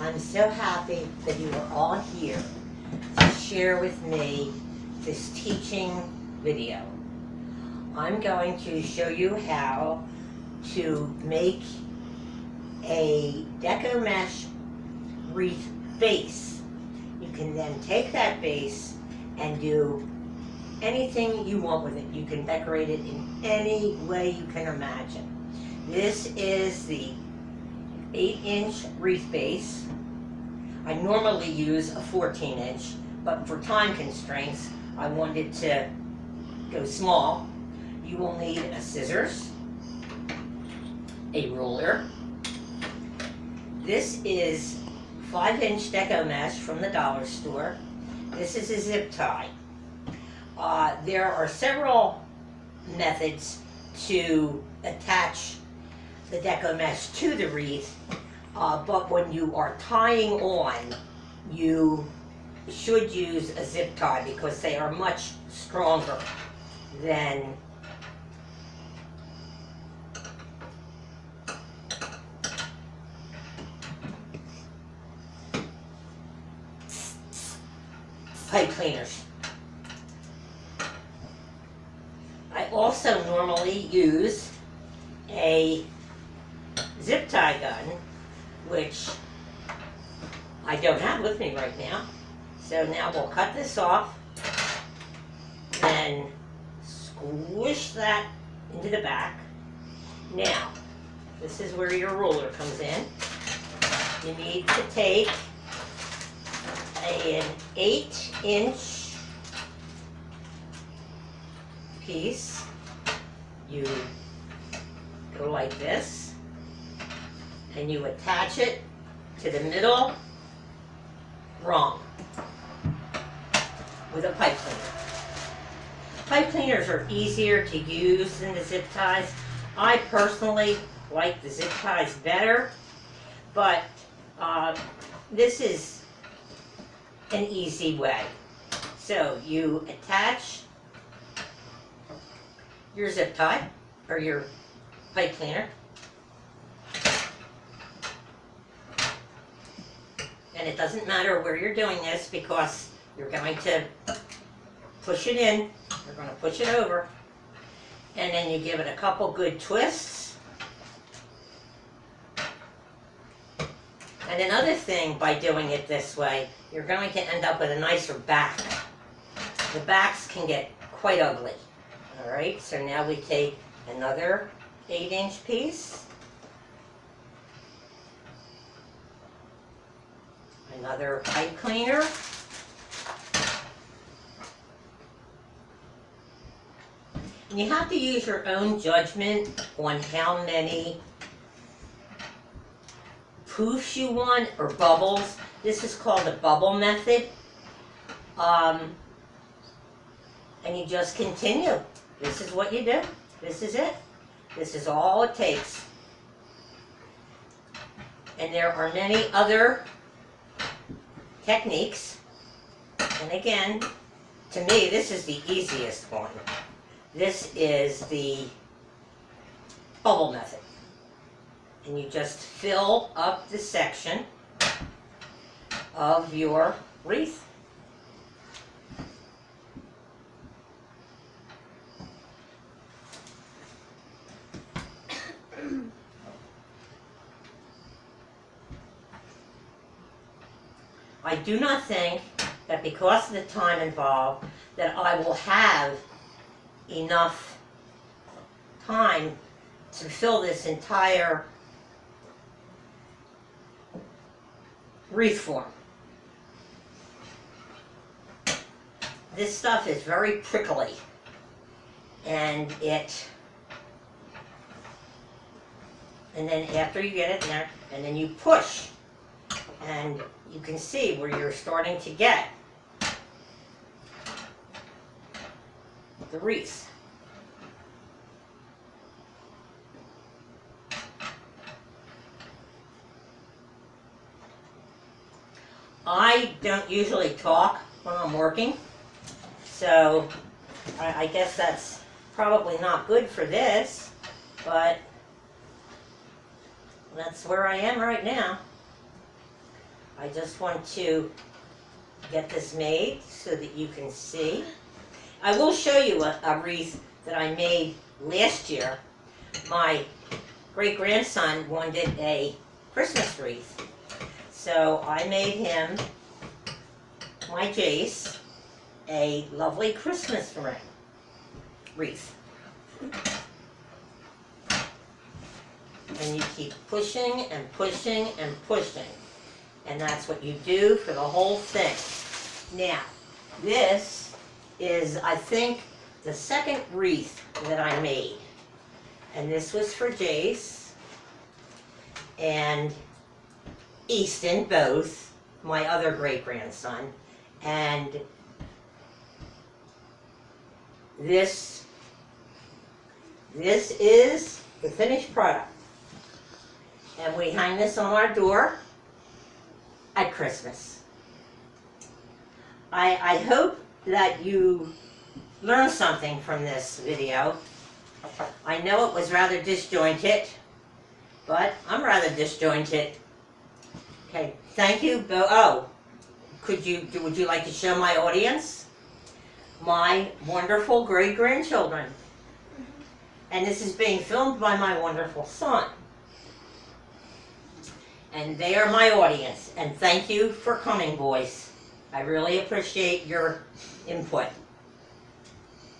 I'm so happy that you are all here to share with me this teaching video. I'm going to show you how to make a deco mesh wreath base. You can then take that base and do anything you want with it. You can decorate it in any way you can imagine. This is the 8-inch wreath base. I normally use a 14-inch, but for time constraints, I wanted to go small. You will need a scissors, a ruler. This is 5-inch deco mesh from the dollar store. This is a zip tie. There are several methods to attach the deco mesh to the wreath, but when you are tying on, you should use a zip tie because they are much stronger than pipe cleaners. I also normally use a zip tie gun, which I don't have with me right now. So now we'll cut this off and squish that into the back. Now, this is where your ruler comes in. You need to take an 8-inch piece. You go like this, and you attach it to the middle rung with a pipe cleaner. Pipe cleaners are easier to use than the zip ties. I personally like the zip ties better, but this is an easy way. So you attach your zip tie or your pipe cleaner, and it doesn't matter where you're doing this because you're going to push it in, you're going to push it over, and then you give it a couple good twists. And another thing, by doing it this way, you're going to end up with a nicer back. The backs can get quite ugly. Alright, so now we take another 8-inch piece, another pipe cleaner, and you have to use your own judgment on how many poofs you want, or bubbles. This is called the bubble method. And you just continue. This is what you do. This is it. This is all it takes. And there are many other techniques. And again, to me, this is the easiest one. This is the bubble method. And you just fill up the section of your wreath. I do not think that because of the time involved that I will have enough time to fill this entire wreath form. This stuff is very prickly, and then after you get it in there, and then you push, and you can see where you're starting to get the wreath. I don't usually talk when I'm working, so I guess that's probably not good for this, but that's where I am right now. I just want to get this made so that you can see. I will show you a wreath that I made last year. My great-grandson wanted a Christmas wreath. So I made him, my Jace, a lovely Christmas wreath. And you keep pushing and pushing and pushing. And that's what you do for the whole thing. Now, this is, I think, the second wreath that I made. And this was for Jace and Easton, both, my other great-grandson. And this is the finished product. And we hang this on our door at Christmas. I hope that you learned something from this video. I know it was rather disjointed, but I'm rather disjointed. Okay, thank you. Oh, would you like to show my audience my wonderful great-grandchildren? And this is being filmed by my wonderful son. And they are my audience. And thank you for coming, boys. I really appreciate your input.